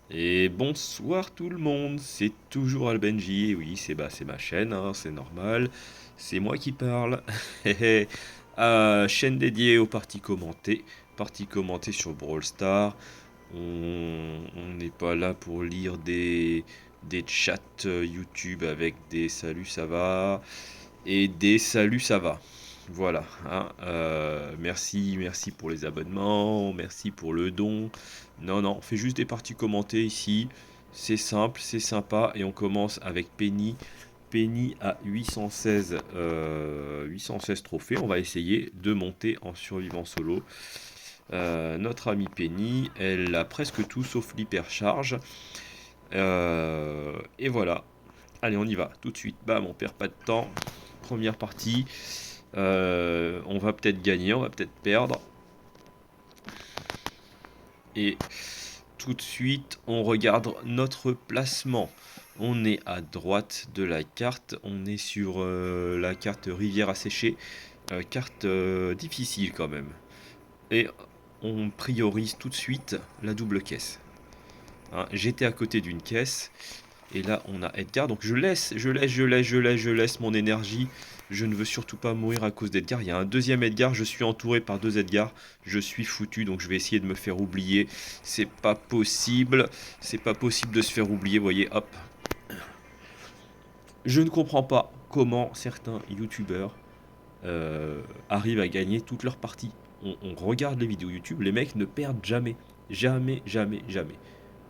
Et bonsoir tout le monde, c'est toujours Albenji, et oui, c'est ma chaîne, hein, c'est normal, c'est moi qui parle. Chaîne dédiée aux parties commentées sur Brawl Stars. On n'est pas là pour lire des chats YouTube avec des salut ça va et des salut ça va. Voilà, hein, merci pour les abonnements, merci pour le don. Non, non, on fait juste des parties commentées ici. C'est simple, c'est sympa. Et on commence avec Penny. Penny à 816 trophées. On va essayer de monter en survivant solo. Notre amie Penny, elle a presque tout sauf l'hypercharge. Et voilà. Allez, on y va, tout de suite. Bam, on perd pas de temps. Première partie. On va peut-être gagner, on va peut-être perdre. Et tout de suite, on regarde notre placement. On est à droite de la carte, on est sur la carte rivière asséchée, carte difficile quand même. Et on priorise tout de suite la double caisse. Hein, j'étais à côté d'une caisse, et là on a Edgar, donc je laisse mon énergie. Je ne veux surtout pas mourir à cause d'Edgar. Il y a un deuxième Edgar, je suis entouré par deux Edgar. Je suis foutu, donc je vais essayer de me faire oublier. C'est pas possible. C'est pas possible de se faire oublier, vous voyez, hop. Je ne comprends pas comment certains youtubeurs arrivent à gagner toutes leurs parties. On regarde les vidéos YouTube, les mecs ne perdent jamais. Jamais, jamais, jamais.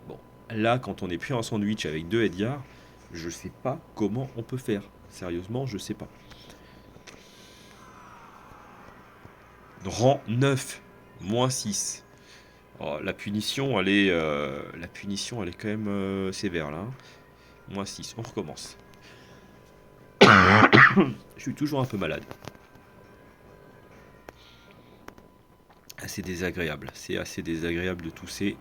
Bon, là, quand on est pris en sandwich avec deux Edgar, je sais pas comment on peut faire. Sérieusement, je sais pas. Rang 9, moins 6. Oh, la punition, elle est quand même sévère là, hein. Moins 6, on recommence. Je suis toujours un peu malade. C'est assez désagréable de tousser.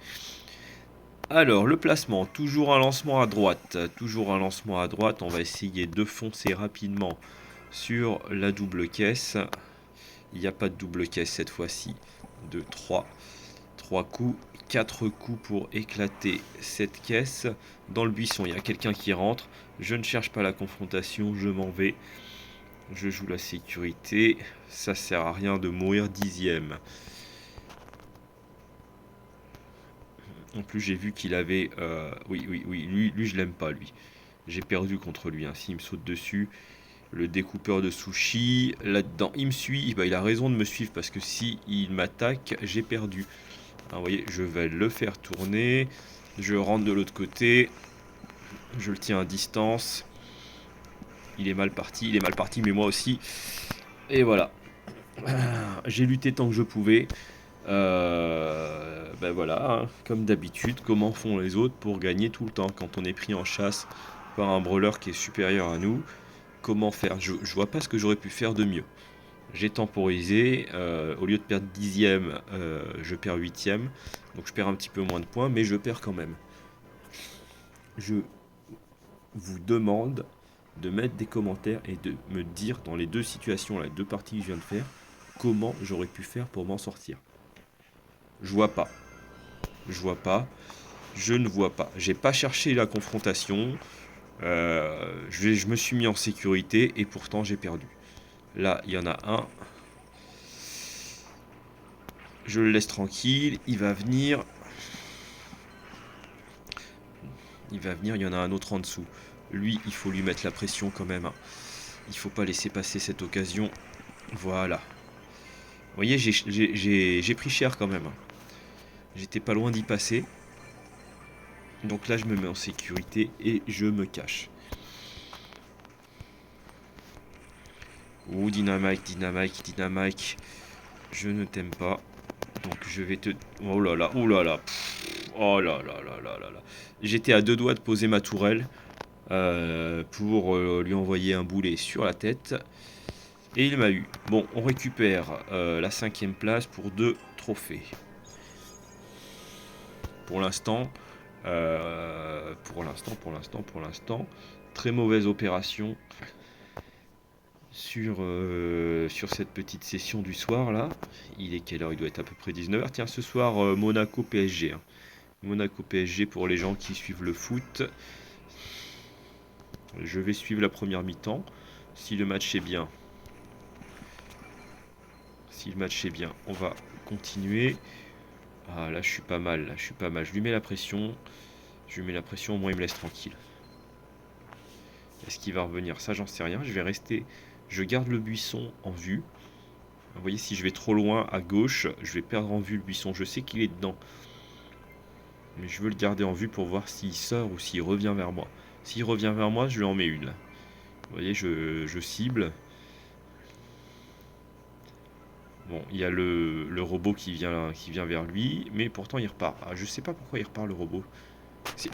Alors, le placement, toujours un lancement à droite. Toujours un lancement à droite. On va essayer de foncer rapidement sur la double caisse. Il n'y a pas de double caisse cette fois-ci. 2, 3. 3 coups, 4 coups pour éclater cette caisse. Dans le buisson, il y a quelqu'un qui rentre. Je ne cherche pas la confrontation, je m'en vais. Je joue la sécurité. Ça sert à rien de mourir dixième. En plus, j'ai vu qu'il avait... oui, lui je l'aime pas, lui. J'ai perdu contre lui, hein. S'il me saute dessus, le découpeur de sushi, là-dedans, il me suit. Bah, il a raison de me suivre parce que si il m'attaque, j'ai perdu. Vous voyez, je vais le faire tourner. Je rentre de l'autre côté. Je le tiens à distance. Il est mal parti, mais moi aussi. Et voilà. J'ai lutté tant que je pouvais. Ben voilà, hein, comme d'habitude, comment font les autres pour gagner tout le temps quand on est pris en chasse par un brawler qui est supérieur à nous. Comment faire, je vois pas ce que j'aurais pu faire de mieux. J'ai temporisé, au lieu de perdre dixième, je perds huitième, donc je perds un petit peu moins de points, mais je perds quand même. Je vous demande de mettre des commentaires et de me dire dans les deux situations, les deux parties que je viens de faire, comment j'aurais pu faire pour m'en sortir. Je vois pas, je vois pas, je ne vois pas. J'ai pas cherché la confrontation, je me suis mis en sécurité et pourtant j'ai perdu. Là, il y en a un. Je le laisse tranquille, il va venir. Il va venir, il y en a un autre en dessous. Lui, il faut lui mettre la pression quand même, hein. Il faut pas laisser passer cette occasion. Voilà. Vous voyez, j'ai pris cher quand même, hein. J'étais pas loin d'y passer. Donc là, je me mets en sécurité et je me cache. Ouh, Dynamite. Je ne t'aime pas. Donc je vais te... Oh là là, oh là là. Oh là là là là là là. J'étais à deux doigts de poser ma tourelle pour lui envoyer un boulet sur la tête. Et il m'a eu. Bon, on récupère la cinquième place pour 2 trophées. Pour l'instant, pour l'instant, très mauvaise opération sur cette petite session du soir là. Il est quelle heure? Il doit être à peu près 19h. Tiens, ce soir, Monaco PSG, hein. Monaco PSG pour les gens qui suivent le foot. Je vais suivre la première mi-temps. Si le match est bien, on va continuer. Ah là je suis pas mal, Je lui mets la pression. Au moins il me laisse tranquille. Est-ce qu'il va revenir? Ça j'en sais rien. Je vais rester. Je garde le buisson en vue. Vous voyez, si je vais trop loin à gauche, je vais perdre en vue le buisson. Je sais qu'il est dedans. Mais je veux le garder en vue pour voir s'il sort ou s'il revient vers moi. S'il revient vers moi, je lui en mets une. Vous voyez, je cible. Bon, il y a le robot qui vient vers lui, mais pourtant il repart. Ah, je sais pas pourquoi il repart le robot.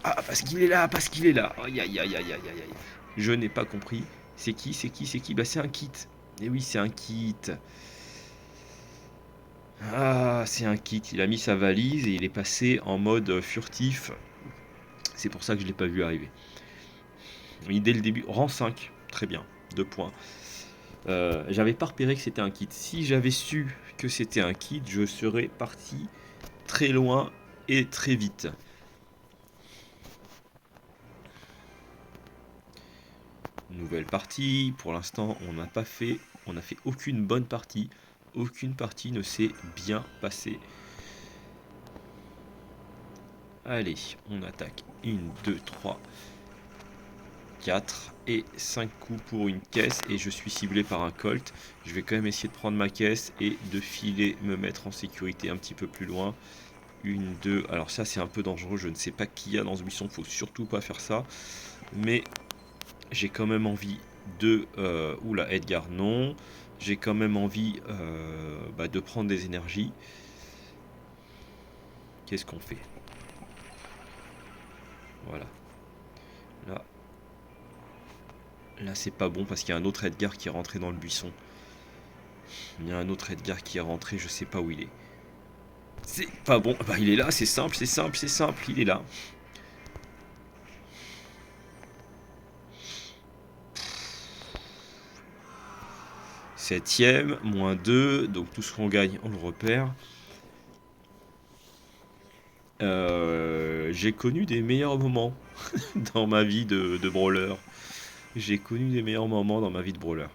Ah, parce qu'il est là, Aïe, aïe, aïe, aïe, aïe, aïe. Je n'ai pas compris. C'est qui? Bah c'est un kit. Et oui, c'est un kit. Ah, c'est un kit. Il a mis sa valise et il est passé en mode furtif. C'est pour ça que je l'ai pas vu arriver. Oui, dès le début, rang 5. Très bien. 2 points. J'avais pas repéré que c'était un kit. Si j'avais su que c'était un kit, je serais parti très loin et très vite. Nouvelle partie. Pour l'instant, on n'a fait aucune bonne partie. Aucune partie ne s'est bien passée. Allez, on attaque. 1, 2, 3, 4 et 5 coups pour une caisse. Et je suis ciblé par un colt. Je vais quand même essayer de prendre ma caisse et de filer, me mettre en sécurité un petit peu plus loin. 1, 2. Alors ça c'est un peu dangereux. Je ne sais pas qui y a dans ce buisson. Faut surtout pas faire ça. Mais j'ai quand même envie de... oula, Edgar, non. J'ai quand même envie de prendre des énergies. Qu'est-ce qu'on fait? Voilà. Là c'est pas bon parce qu'il y a un autre Edgar qui est rentré dans le buisson. Il y a un autre Edgar qui est rentré, je sais pas où il est. C'est pas bon. Bah il est là, c'est simple, il est là. Septième, moins 2, donc tout ce qu'on gagne, on le repère. J'ai connu des meilleurs moments dans ma vie de brawler. J'ai connu des meilleurs moments dans ma vie de brawler.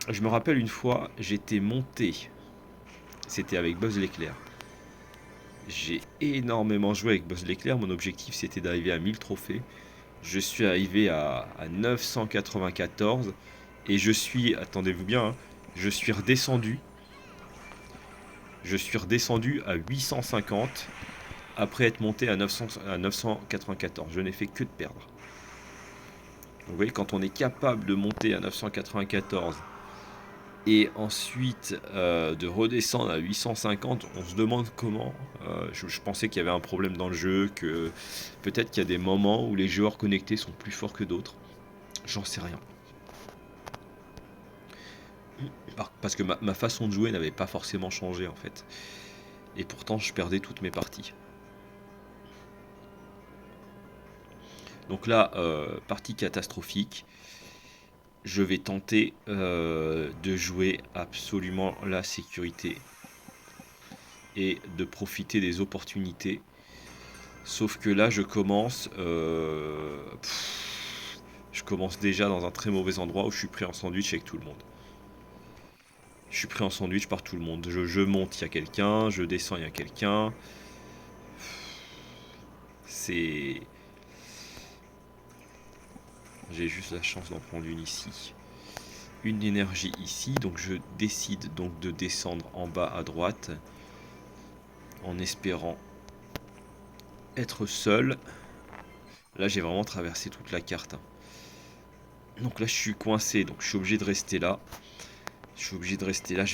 Je me rappelle une fois, j'étais monté. C'était avec Buzz l'éclair. J'ai énormément joué avec Buzz l'éclair. Mon objectif c'était d'arriver à 1000 trophées. Je suis arrivé à 994. Et je suis, attendez-vous bien, hein, je suis redescendu. Je suis redescendu à 850 après être monté à 994. Je n'ai fait que de perdre. Vous voyez, quand on est capable de monter à 994 et ensuite de redescendre à 850, on se demande comment. Je pensais qu'il y avait un problème dans le jeu, que peut-être qu'il y a des moments où les joueurs connectés sont plus forts que d'autres. J'en sais rien. Parce que ma façon de jouer n'avait pas forcément changé en fait. Et pourtant je perdais toutes mes parties. Donc là, partie catastrophique. Je vais tenter de jouer absolument la sécurité et de profiter des opportunités. Sauf que là, je commence déjà dans un très mauvais endroit où je suis pris en sandwich avec tout le monde. Je suis pris en sandwich par tout le monde. Je monte, il y a quelqu'un. Je descends, il y a quelqu'un. C'est... J'ai juste la chance d'en prendre une ici. Une énergie ici. Donc je décide donc de descendre en bas à droite. En espérant être seul. Là j'ai vraiment traversé toute la carte. Donc là je suis coincé. Donc je suis obligé de rester là. Je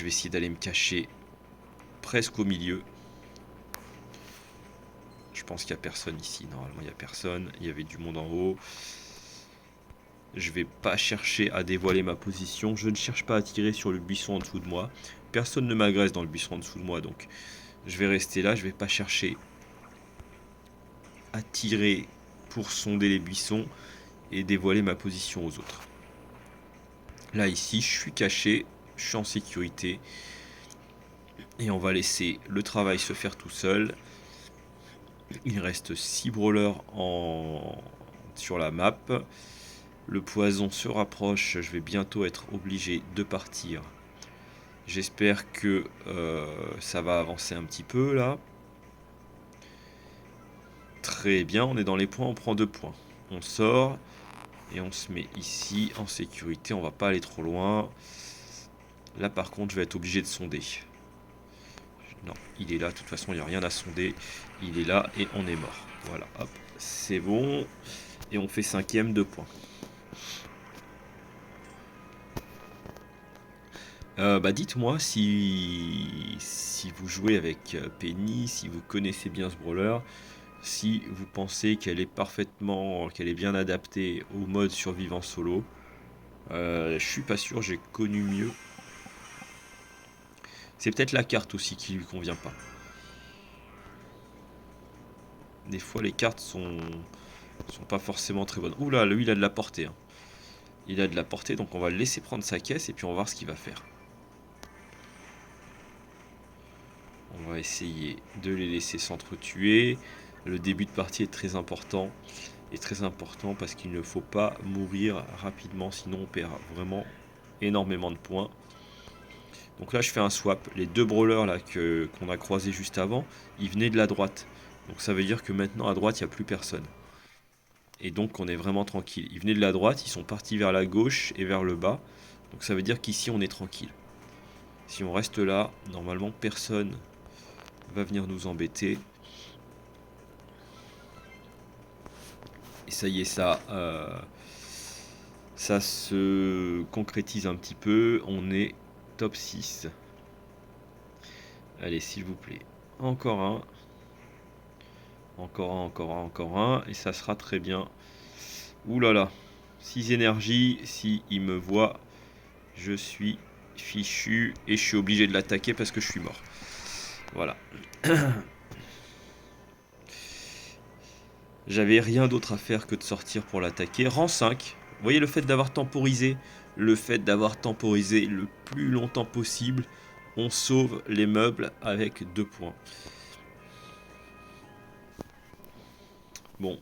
vais essayer d'aller me cacher presque au milieu. Je pense qu'il n'y a personne ici. Normalement il n'y a personne. Il y avait du monde en haut. Je vais pas chercher à dévoiler ma position. Je ne cherche pas à tirer sur le buisson en dessous de moi. Personne ne m'agresse dans le buisson en dessous de moi. Donc je vais rester là. Je vais pas chercher à tirer pour sonder les buissons et dévoiler ma position aux autres. Là ici je suis caché. Je suis en sécurité. Et on va laisser le travail se faire tout seul. Il reste 6 brawlers sur la map. Le poison se rapproche, je vais bientôt être obligé de partir. J'espère que ça va avancer un petit peu là. Très bien, on est dans les points, on prend 2 points. On sort et on se met ici en sécurité, on va pas aller trop loin. Là par contre je vais être obligé de sonder. Non, il est là, de toute façon il n'y a rien à sonder. Il est là et on est mort. Voilà, hop, c'est bon. Et on fait 5ème, 2 points. Dites-moi si vous jouez avec Penny, si vous connaissez bien ce brawler, si vous pensez qu'elle est bien adaptée au mode survivant solo. Je suis pas sûr, j'ai connu mieux. C'est peut-être la carte aussi qui lui convient pas. Des fois les cartes sont pas forcément très bonnes. Oula, lui il a de la portée. Hein. Il a de la portée, donc on va le laisser prendre sa caisse et puis on va voir ce qu'il va faire. On va essayer de les laisser s'entretuer. Le début de partie est très important. Et très important parce qu'il ne faut pas mourir rapidement, sinon on perd vraiment énormément de points. Donc là je fais un swap. Les 2 brawlers là qu'on a croisés juste avant, ils venaient de la droite. Donc ça veut dire que maintenant à droite il n'y a plus personne. Et donc on est vraiment tranquille. Ils venaient de la droite, ils sont partis vers la gauche et vers le bas. Donc ça veut dire qu'ici on est tranquille. Si on reste là, normalement personne va venir nous embêter. Et ça y est, ça se concrétise un petit peu. On est top 6. Allez, s'il vous plaît. Encore un. Encore un, encore un, encore un. Et ça sera très bien. Ouh là là. 6 énergies. Si il me voit, je suis fichu. Et je suis obligé de l'attaquer parce que je suis mort. Voilà. J'avais rien d'autre à faire que de sortir pour l'attaquer. Rang 5. Vous voyez le fait d'avoir temporisé. Le fait d'avoir temporisé le plus longtemps possible. On sauve les meubles avec 2 points. Bon.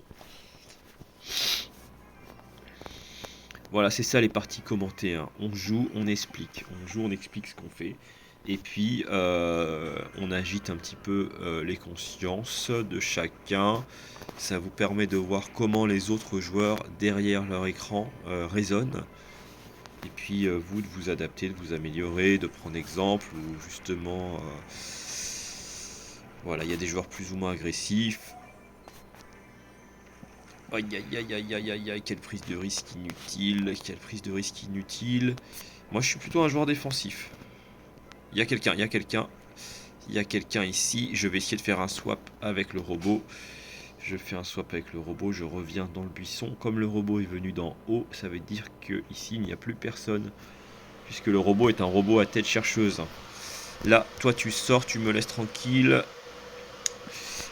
Voilà, c'est ça les parties commentées. Hein. On joue, on explique. On joue, on explique ce qu'on fait. Et puis, on agite un petit peu les consciences de chacun. Ça vous permet de voir comment les autres joueurs derrière leur écran raisonnent. Et puis, vous, de vous adapter, de vous améliorer, de prendre exemple. Ou justement, voilà, il y a des joueurs plus ou moins agressifs. Aïe aïe aïe aïe aïe aïe aïe, quelle prise de risque inutile, quelle prise de risque inutile. Moi je suis plutôt un joueur défensif. Il y a quelqu'un, il y a quelqu'un. Il y a quelqu'un ici, je vais essayer de faire un swap avec le robot. Je fais un swap avec le robot, je reviens dans le buisson. Comme le robot est venu d'en haut, ça veut dire que ici il n'y a plus personne. Puisque le robot est un robot à tête chercheuse. Là, toi tu sors, tu me laisses tranquille.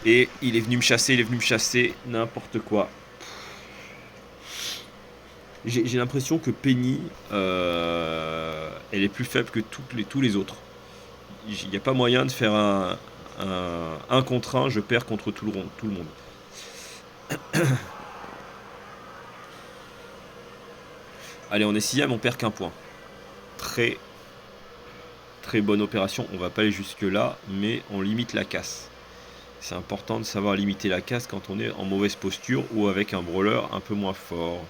Et il est venu me chasser, n'importe quoi. J'ai l'impression que Penny, elle est plus faible que tous les autres. Il n'y a pas moyen de faire un contre un, je perds contre tout le monde. Allez, on est 6ème, on perd qu'un point. Très, très bonne opération. On va pas aller jusque là, mais on limite la casse. C'est important de savoir limiter la casse quand on est en mauvaise posture ou avec un brawler un peu moins fort.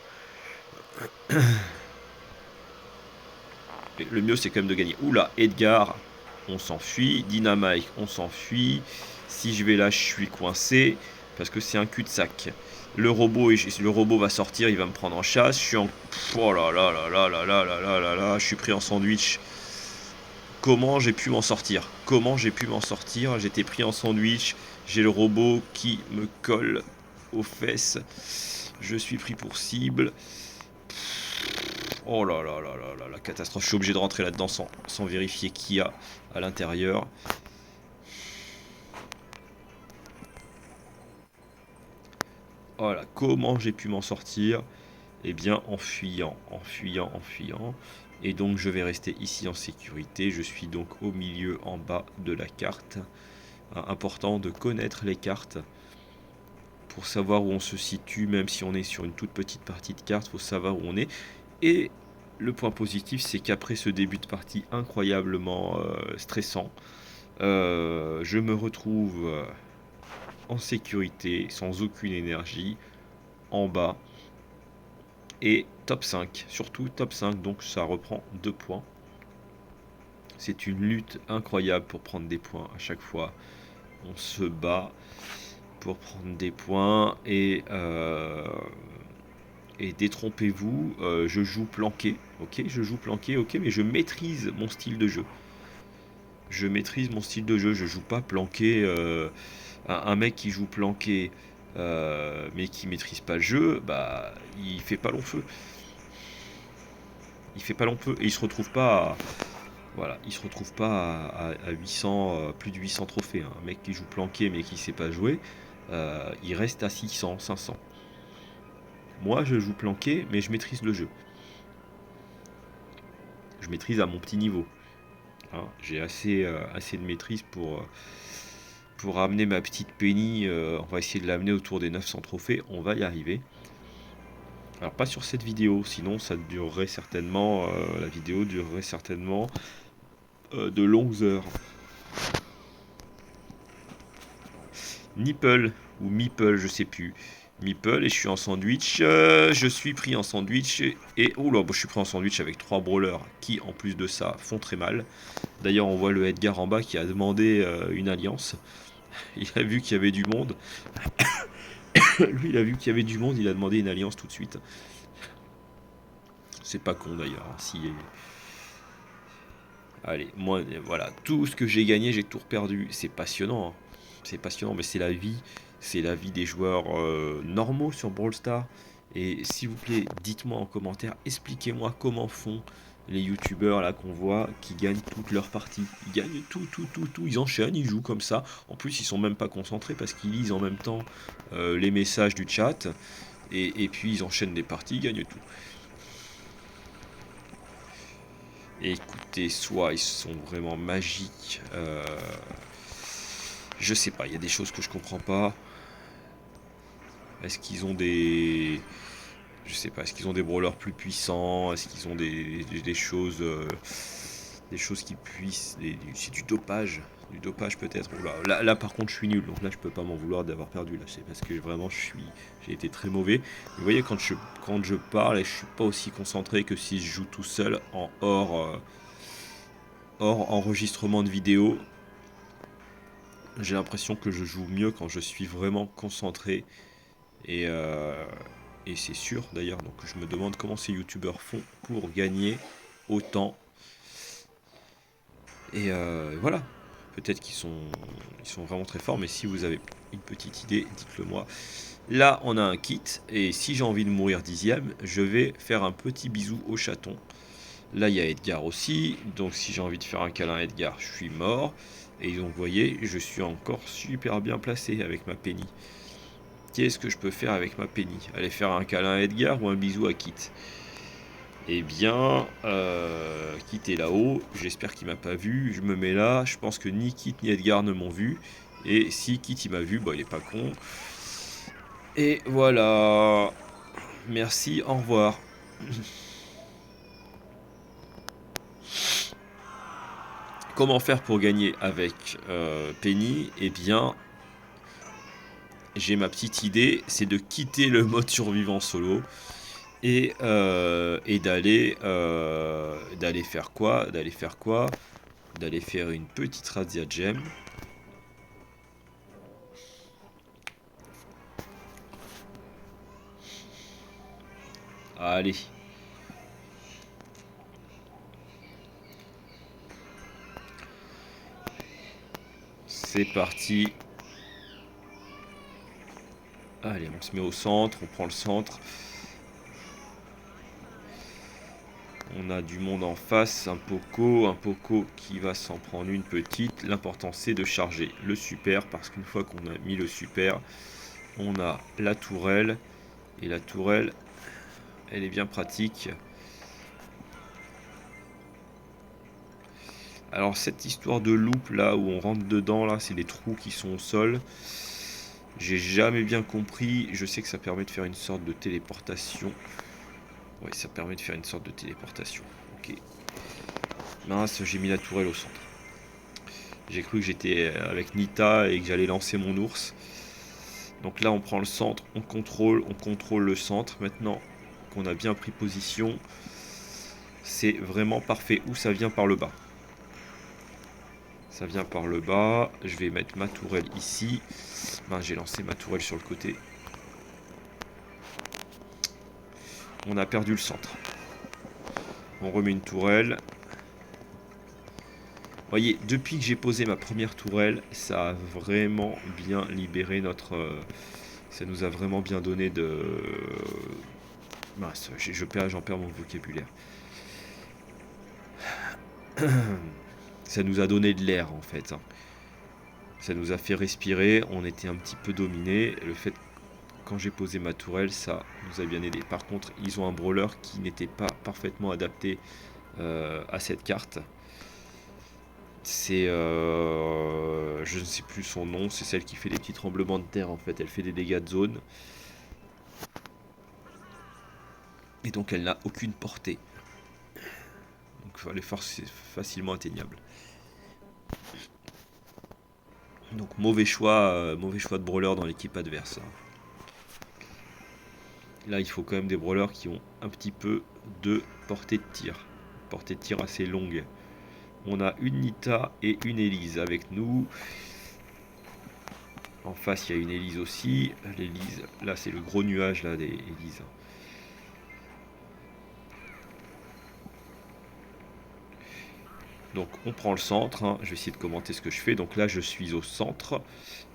Le mieux c'est quand même de gagner. Oula, Edgar, on s'enfuit. Dynamite, on s'enfuit. Si je vais là, je suis coincé parce que c'est un cul-de-sac. Le robot va sortir, il va me prendre en chasse. Je suis en... Oh là là là là là là là là là là. Je suis pris en sandwich. Comment j'ai pu m'en sortir? Comment j'ai pu m'en sortir? J'étais pris en sandwich. J'ai le robot qui me colle aux fesses. Je suis pris pour cible. Oh là là là là là, la catastrophe. Je suis obligé de rentrer là-dedans sans vérifier qui y a à l'intérieur. Voilà, comment j'ai pu m'en sortir? Eh bien, en fuyant, en fuyant, en fuyant. Et donc, je vais rester ici en sécurité. Je suis donc au milieu, en bas de la carte. Important de connaître les cartes. pour savoir où on se situe, même si on est sur une toute petite partie de carte, il faut savoir où on est. Et le point positif, c'est qu'après ce début de partie incroyablement stressant, je me retrouve en sécurité, sans aucune énergie, en bas, et top 5, surtout top 5, donc ça reprend 2 points. C'est une lutte incroyable pour prendre des points à chaque fois. On se bat pour prendre des points et détrompez-vous, je joue planqué, ok, je joue planqué, ok, mais je maîtrise mon style de jeu. Je maîtrise mon style de jeu, je joue pas planqué. Un mec qui joue planqué, mais qui maîtrise pas le jeu, bah, il fait pas long feu. Il fait pas long feu et il se retrouve pas voilà, il se retrouve pas à 800, plus de 800 trophées, hein. Un mec qui joue planqué mais qui sait pas jouer, il reste à 600, 500. Moi, je joue planqué, mais je maîtrise le jeu. Je maîtrise à mon petit niveau, hein. J'ai assez de maîtrise pour amener ma petite Penny. On va essayer de l'amener autour des 900 trophées. On va y arriver. Alors pas sur cette vidéo, sinon ça durerait certainement, la vidéo durerait certainement de longues heures. Nipple ou Meeple, je sais plus. Meeple et je suis en sandwich. Je suis pris en sandwich et oh là, je suis pris en sandwich avec 3 brawlers qui, en plus de ça, font très mal. D'ailleurs, on voit le Edgar en bas qui a demandé une alliance. Il a vu qu'il y avait du monde. Lui, il a vu qu'il y avait du monde, il a demandé une alliance tout de suite. C'est pas con d'ailleurs. Si... Allez, moi, voilà, tout ce que j'ai gagné, j'ai tout perdu. C'est passionnant, hein. C'est passionnant, mais c'est la vie. C'est la vie des joueurs normaux sur Brawl Stars. Et s'il vous plaît, dites-moi en commentaire, expliquez-moi comment font les youtubeurs là qu'on voit qui gagnent toutes leurs parties. Ils gagnent tout, ils enchaînent, ils jouent comme ça. En plus, ils sont même pas concentrés parce qu'ils lisent en même temps les messages du chat. Et puis ils enchaînent des parties, ils gagnent tout. Et écoutez, soit ils sont vraiment magiques. Je sais pas, il y a des choses que je comprends pas. Est-ce qu'ils ont des... Je sais pas, est-ce qu'ils ont des brawlers plus puissants? Est-ce qu'ils ont des choses... des choses qui puissent... C'est du dopage. Du dopage peut-être. Là par contre je suis nul, donc là je peux pas m'en vouloir d'avoir perdu. Là c'est parce que vraiment j'ai été très mauvais. Mais vous voyez, quand je parle, et je suis pas aussi concentré que si je joue tout seul en hors enregistrement de vidéo. J'ai l'impression que je joue mieux quand je suis vraiment concentré. Et c'est sûr d'ailleurs. Donc je me demande comment ces youtubeurs font pour gagner autant. Et voilà. Peut-être qu'ils sont vraiment très forts. Mais si vous avez une petite idée, dites-le moi. Là on a un kit. Et si j'ai envie de mourir 10ème, je vais faire un petit bisou au chaton. Là il y a Edgar aussi. Donc si j'ai envie de faire un câlin à Edgar, je suis mort. Et donc vous voyez, je suis encore super bien placé avec ma Penny. Qu'est-ce que je peux faire avec ma Penny? Aller faire un câlin à Edgar ou un bisou à Kit? Eh bien, Kit est là-haut. J'espère qu'il m'a pas vu. Je me mets là. Je pense que ni Kit ni Edgar ne m'ont vu. Et si Kit il m'a vu, bah il est pas con. Et voilà. Merci, au revoir. Comment faire pour gagner avec Penny? Eh bien, j'ai ma petite idée, c'est de quitter le mode survivant solo et d'aller faire quoi? D'aller faire une petite razzia gem. Allez. C'est parti. Allez, on se met au centre, on prend le centre. On a du monde en face, un Poco qui va s'en prendre une petite. L'important c'est de charger le super, parce qu'une fois qu'on a mis le super, on a la tourelle. Et la tourelle, elle est bien pratique. Alors cette histoire de loop là, où on rentre dedans, là, c'est les trous qui sont au sol. J'ai jamais bien compris. Je sais que ça permet de faire une sorte de téléportation. Oui, ça permet de faire une sorte de téléportation. Ok. Mince, j'ai mis la tourelle au centre. J'ai cru que j'étais avec Nita et que j'allais lancer mon ours. Donc là, on prend le centre, on contrôle le centre. Maintenant qu'on a bien pris position, c'est vraiment parfait. Où ça vient par le bas. Ça vient par le bas. Je vais mettre ma tourelle ici. Ben, j'ai lancé ma tourelle sur le côté. On a perdu le centre. On remet une tourelle. Voyez, depuis que j'ai posé ma première tourelle, ça a vraiment bien libéré notre... ça nous a vraiment bien donné de... Mince, j'en perds mon vocabulaire. Ça nous a donné de l'air en fait. Ça nous a fait respirer, on était un petit peu dominé. Le fait, quand j'ai posé ma tourelle, ça nous a bien aidé. Par contre, ils ont un brawler qui n'était pas parfaitement adapté à cette carte. C'est... je ne sais plus son nom, c'est celle qui fait des petits tremblements de terre en fait. Elle fait des dégâts de zone. Et donc elle n'a aucune portée. Donc elle est facilement atteignable. Donc mauvais choix de brawler dans l'équipe adverse. Là il faut quand même des brawlers qui ont un petit peu de portée de tir. Portée de tir assez longue. On a une Nita et une Elise avec nous. En face il y a une Elise aussi. L'Elise, là c'est le gros nuage là des Elises. Donc on prend le centre, hein. Je vais essayer de commenter ce que je fais. Donc là je suis au centre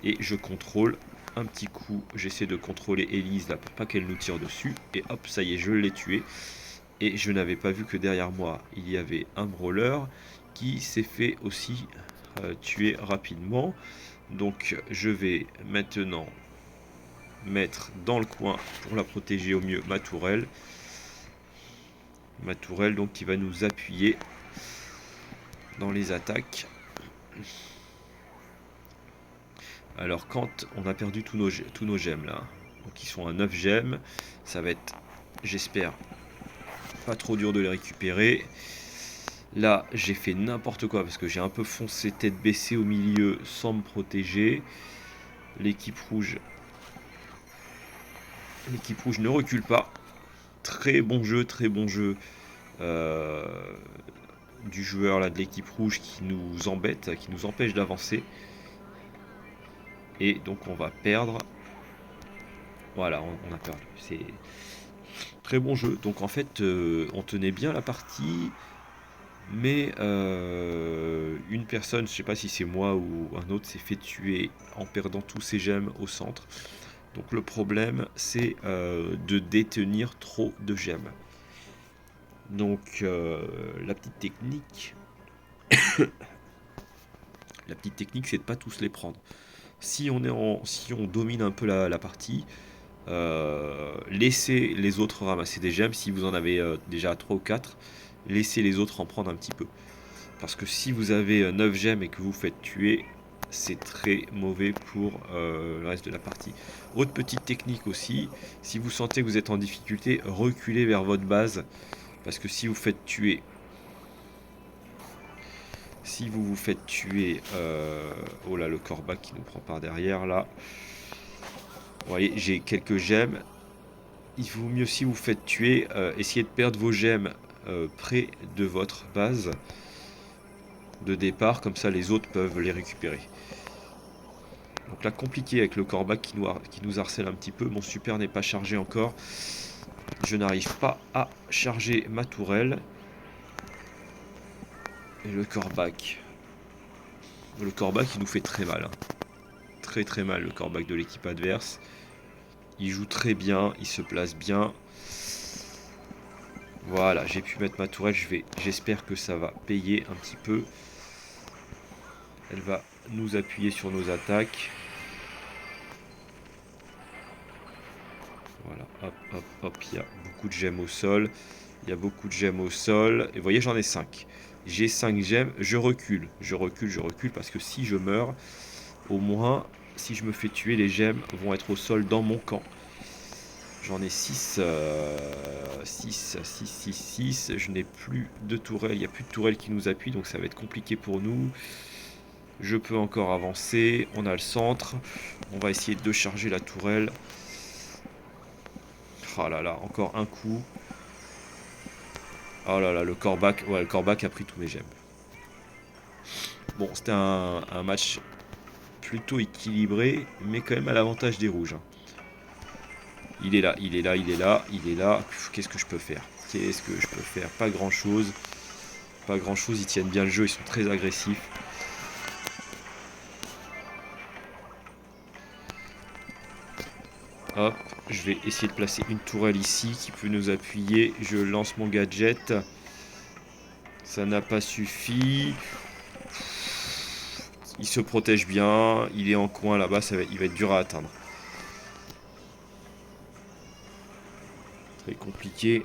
et je contrôle un petit coup. J'essaie de contrôler Elise là pour pas qu'elle nous tire dessus. Et hop, ça y est, je l'ai tué. Et je n'avais pas vu que derrière moi il y avait un brawler qui s'est fait aussi tuer rapidement. Donc je vais maintenant mettre dans le coin pour la protéger au mieux ma tourelle. Ma tourelle donc qui va nous appuyer dans les attaques. Alors quand on a perdu tous nos gemmes là, donc ils sont à 9 gemmes, ça va être, j'espère, pas trop dur de les récupérer. Là j'ai fait n'importe quoi parce que j'ai un peu foncé tête baissée au milieu sans me protéger. L'équipe rouge ne recule pas. Très bon jeu du joueur là de l'équipe rouge qui nous embête, qui nous empêche d'avancer. Et donc on va perdre. Voilà, on a perdu. C'est très bon jeu. Donc en fait, on tenait bien la partie. Mais une personne, je sais pas si c'est moi ou un autre, s'est fait tuer en perdant tous ses gemmes au centre. Donc le problème, c'est de détenir trop de gemmes. Donc la petite technique, c'est de pas tous les prendre. Si on domine un peu la partie, laissez les autres ramasser des gemmes. Si vous en avez déjà 3 ou 4, laissez les autres en prendre un petit peu. Parce que si vous avez 9 gemmes et que vous faites tuer, c'est très mauvais pour le reste de la partie. Autre petite technique aussi, si vous sentez que vous êtes en difficulté, reculez vers votre base. Parce que si vous faites tuer... vous faites tuer... oh là, le corbac qui nous prend par derrière, là. Vous voyez, j'ai quelques gemmes. Il vaut mieux, si vous faites tuer, essayez de perdre vos gemmes près de votre base de départ, comme ça les autres peuvent les récupérer. Donc là, compliqué avec le corbac qui nous harcèle un petit peu. Mon super n'est pas chargé encore. Je n'arrive pas à charger ma tourelle. Et le corbac il nous fait très mal. Très très mal le corbac de l'équipe adverse. Il joue très bien, il se place bien. Voilà, j'ai pu mettre ma tourelle. J'espère que ça va payer un petit peu. Elle va nous appuyer sur nos attaques. Voilà, hop, hop, hop, il y a beaucoup de gemmes au sol. Et vous voyez, j'en ai 5. J'ai 5 gemmes, je recule parce que si je meurs, au moins si je me fais tuer, les gemmes vont être au sol dans mon camp. J'en ai 6, 6, 6, 6, 6. Je n'ai plus de tourelles. Il n'y a plus de tourelles qui nous appuient, donc ça va être compliqué pour nous. Je peux encore avancer. On a le centre. On va essayer de charger la tourelle. Oh là là, encore un coup. Oh là là, le corbac. Ouais, le corbac a pris tous mes gemmes. Bon, c'était un match plutôt équilibré, mais quand même à l'avantage des rouges. Il est là, il est là, il est là, il est là. Qu'est-ce que je peux faire? Qu'est-ce que je peux faire? Pas grand-chose. Pas grand-chose, ils tiennent bien le jeu, ils sont très agressifs. Hop, je vais essayer de placer une tourelle ici qui peut nous appuyer. Je lance mon gadget. Ça n'a pas suffi. Il se protège bien. Il est en coin là-bas, il va être dur à atteindre. Très compliqué.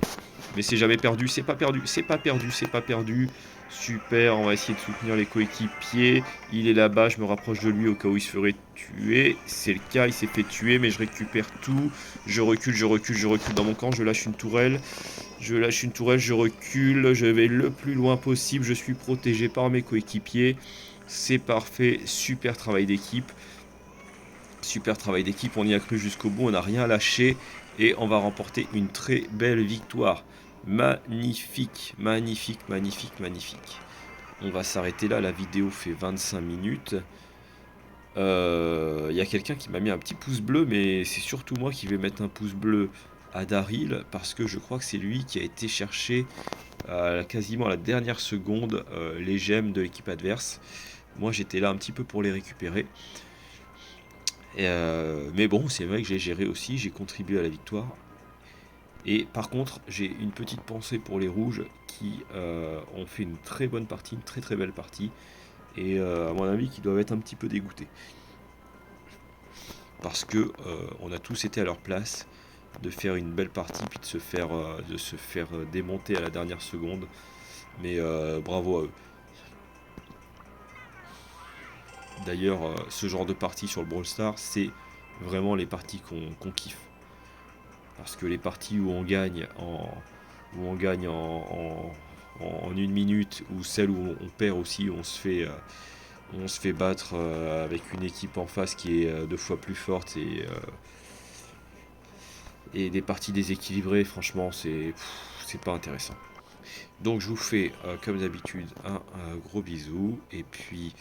Mais c'est jamais perdu, c'est pas perdu, c'est pas perdu, c'est pas perdu. Super, on va essayer de soutenir les coéquipiers. Il est là-bas, je me rapproche de lui au cas où il se ferait tuer. C'est le cas, il s'est fait tuer, mais je récupère tout. Je recule, je recule, je recule dans mon camp. Je lâche une tourelle. Je lâche une tourelle, je recule. Je vais le plus loin possible. Je suis protégé par mes coéquipiers. C'est parfait, super travail d'équipe. Super travail d'équipe, on y a cru jusqu'au bout, on n'a rien lâché. Et on va remporter une très belle victoire. Magnifique, magnifique, magnifique, magnifique. On va s'arrêter là, la vidéo fait 25 minutes. Il y a quelqu'un qui m'a mis un petit pouce bleu, mais c'est surtout moi qui vais mettre un pouce bleu à Daryl, parce que je crois que c'est lui qui a été chercher quasiment à la dernière seconde les gemmes de l'équipe adverse. Moi j'étais là un petit peu pour les récupérer. Mais bon, c'est vrai que j'ai géré aussi, j'ai contribué à la victoire. Et par contre, j'ai une petite pensée pour les rouges qui ont fait une très bonne partie, une très très belle partie. Et à mon avis, qui doivent être un petit peu dégoûtés. Parce que on a tous été à leur place de faire une belle partie, puis de se faire démonter à la dernière seconde. Mais bravo à eux. D'ailleurs, ce genre de partie sur le Brawl Stars, c'est vraiment les parties qu'on kiffe. Parce que les parties où on gagne en une minute, ou celles où on perd aussi, où on se fait battre avec une équipe en face qui est deux fois plus forte, et des parties déséquilibrées, franchement, c'est pas intéressant. Donc je vous fais, comme d'habitude, un gros bisou, et puis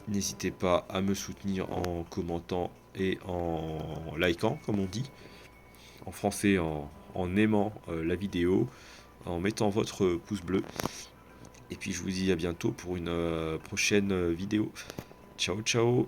n'hésitez pas à me soutenir en commentant et en likant, comme on dit, en français, en aimant la vidéo, en mettant votre pouce bleu. Et puis je vous dis à bientôt pour une prochaine vidéo. Ciao ciao.